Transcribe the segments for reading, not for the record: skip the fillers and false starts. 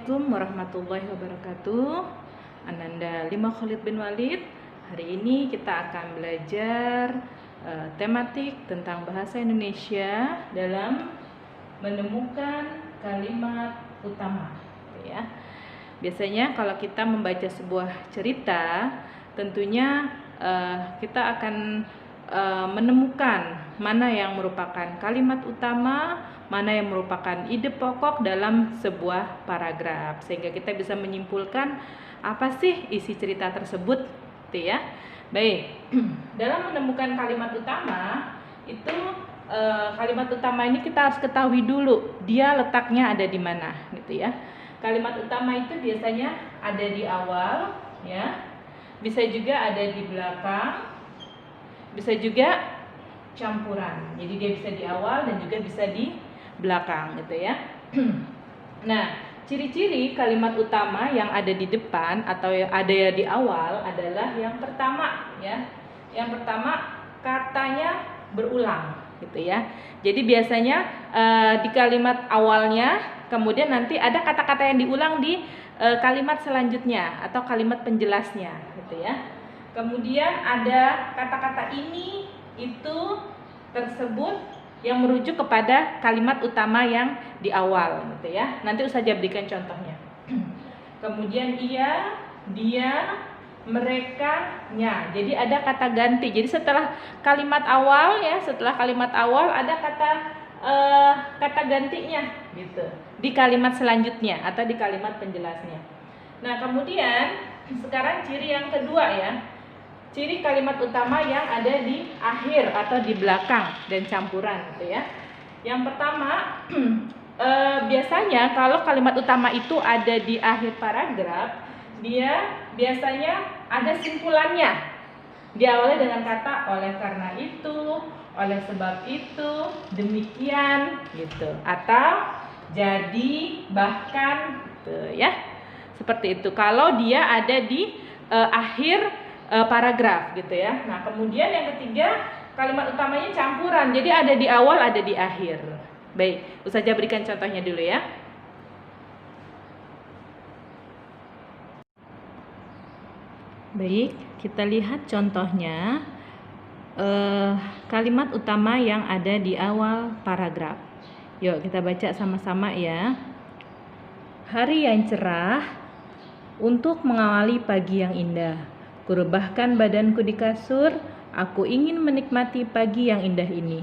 Assalamualaikum warahmatullahi wabarakatuh. Ananda Lima Khalid bin Walid. Hari ini kita akan belajar tematik tentang bahasa Indonesia dalam menemukan kalimat utama. Ya. Biasanya kalau kita membaca sebuah cerita, tentunya kita akan menemukan mana yang merupakan kalimat utama, mana yang merupakan ide pokok dalam sebuah paragraf, sehingga kita bisa menyimpulkan apa sih isi cerita tersebut, gitu ya. Baik, dalam menemukan kalimat utama itu kalimat utama ini kita harus ketahui dulu dia letaknya ada di mana, gitu ya. Kalimat utama itu biasanya ada di awal, ya, bisa juga ada di belakang, bisa juga campuran. Jadi dia bisa di awal dan juga bisa di belakang, gitu ya. Nah, ciri-ciri kalimat utama yang ada di depan atau yang ada di awal adalah yang pertama, ya. Yang pertama, katanya berulang, gitu ya. Jadi biasanya di kalimat awalnya, kemudian nanti ada kata-kata yang diulang di kalimat selanjutnya atau kalimat penjelasnya, gitu ya. Kemudian ada kata-kata ini, itu, tersebut yang merujuk kepada kalimat utama yang di awal, gitu ya. Nanti Ustazah berikan contohnya. Kemudian ia, dia, mereka, nya. Jadi ada kata ganti. Jadi setelah kalimat awal, ya, setelah kalimat awal ada kata gantinya, gitu, di kalimat selanjutnya atau di kalimat penjelasnya. Nah, kemudian sekarang ciri yang kedua, ya. Ciri kalimat utama yang ada di akhir atau di belakang dan campuran, gitu ya. Yang pertama, biasanya kalau kalimat utama itu ada di akhir paragraf, dia biasanya ada simpulannya. Diawali dengan kata oleh karena itu, oleh sebab itu, demikian, gitu, atau jadi, bahkan, gitu ya. Seperti itu. Kalau dia ada di akhir paragraf, gitu ya. Nah, kemudian yang ketiga, kalimat utamanya campuran. Jadi ada di awal, ada di akhir. Baik, Ustazah berikan contohnya dulu, ya. Baik, kita lihat contohnya. Kalimat utama yang ada di awal paragraf. Yuk, kita baca sama-sama, ya. Hari yang cerah untuk mengawali pagi yang indah. Kurebahkan badanku di kasur, aku ingin menikmati pagi yang indah ini.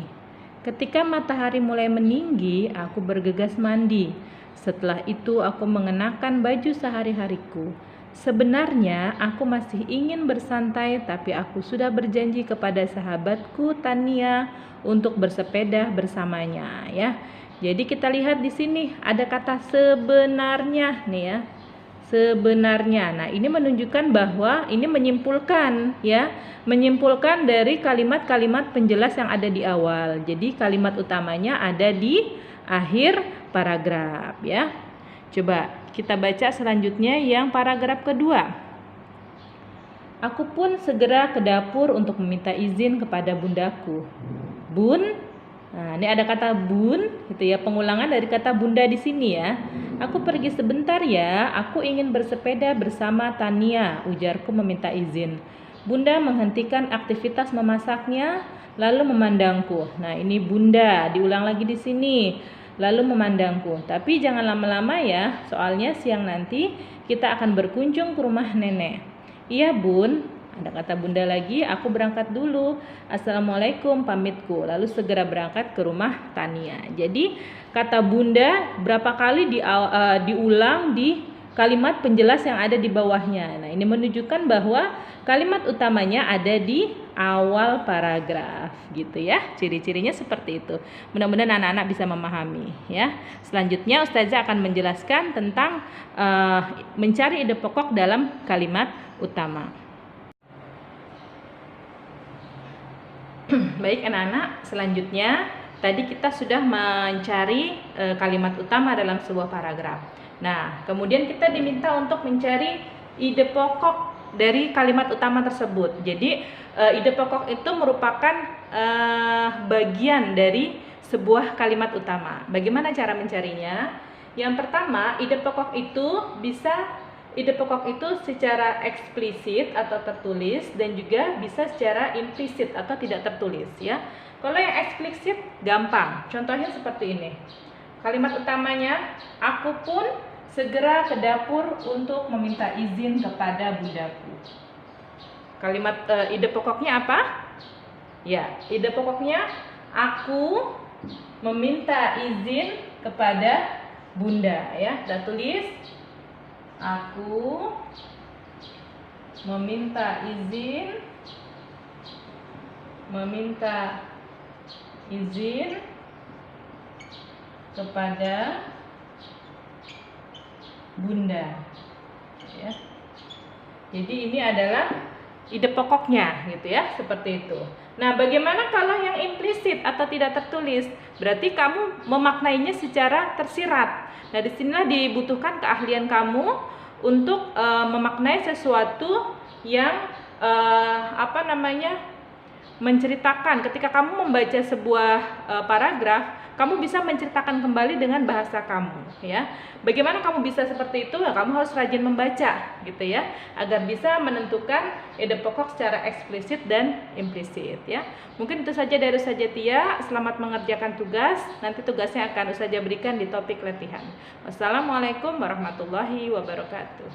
Ketika matahari mulai meninggi, aku bergegas mandi. Setelah itu aku mengenakan baju sehari-hariku. Sebenarnya aku masih ingin bersantai, tapi aku sudah berjanji kepada sahabatku Tania untuk bersepeda bersamanya, ya. Jadi kita lihat di sini ada kata sebenarnya, nih, ya. Sebenarnya. Nah, ini menunjukkan bahwa ini menyimpulkan, ya, menyimpulkan dari kalimat-kalimat penjelas yang ada di awal. Jadi kalimat utamanya ada di akhir paragraf, ya. Coba kita baca selanjutnya yang paragraf kedua. Aku pun segera ke dapur untuk meminta izin kepada bundaku. Bun, nah, ini ada kata bun, gitu ya, pengulangan dari kata bunda di sini, ya. Aku pergi sebentar, ya, aku ingin bersepeda bersama Tania, ujarku meminta izin. Bunda menghentikan aktivitas memasaknya, lalu memandangku. Nah, ini bunda, diulang lagi di sini, lalu memandangku. Tapi jangan lama-lama, ya, soalnya siang nanti kita akan berkunjung ke rumah nenek. Iya, Bun. Ada kata bunda lagi, aku berangkat dulu. Assalamualaikum, pamitku. Lalu segera berangkat ke rumah Tania. Jadi kata bunda berapa kali diulang di kalimat penjelas yang ada di bawahnya. Nah, ini menunjukkan bahwa kalimat utamanya ada di awal paragraf, gitu ya. Ciri-cirinya seperti itu. Mudah-mudahan anak-anak bisa memahami, ya. Selanjutnya Ustazah akan menjelaskan tentang mencari ide pokok dalam kalimat utama. Baik anak-anak, selanjutnya tadi kita sudah mencari kalimat utama dalam sebuah paragraf. Nah, kemudian kita diminta untuk mencari ide pokok dari kalimat utama tersebut. Jadi ide pokok itu merupakan bagian dari sebuah kalimat utama. Bagaimana cara mencarinya? Yang pertama, ide pokok itu secara eksplisit atau tertulis dan juga bisa secara implisit atau tidak tertulis ya. Kalau yang eksplisit gampang. Contohnya seperti ini. Kalimat utamanya, aku pun segera ke dapur untuk meminta izin kepada bundaku. Kalimat ide pokoknya apa? Ya, ide pokoknya aku meminta izin kepada bunda ya. Kita tulis aku meminta izin kepada bunda ya. Jadi ini adalah ide pokoknya gitu ya, seperti itu. Nah, bagaimana kalau yang implisit atau tidak tertulis? Berarti kamu memaknainya secara tersirat. Nah, disinilah dibutuhkan keahlian kamu untuk memaknai sesuatu yang menceritakan. Ketika kamu membaca sebuah paragraf, kamu bisa menceritakan kembali dengan bahasa kamu ya. Bagaimana kamu bisa seperti itu? Ya, kamu harus rajin membaca gitu ya, agar bisa menentukan ide pokok secara eksplisit dan implisit ya. Mungkin itu saja dari Ustazah Tia. Selamat mengerjakan tugas. Nanti tugasnya akan Ustazah berikan di topik latihan. Wassalamualaikum warahmatullahi wabarakatuh.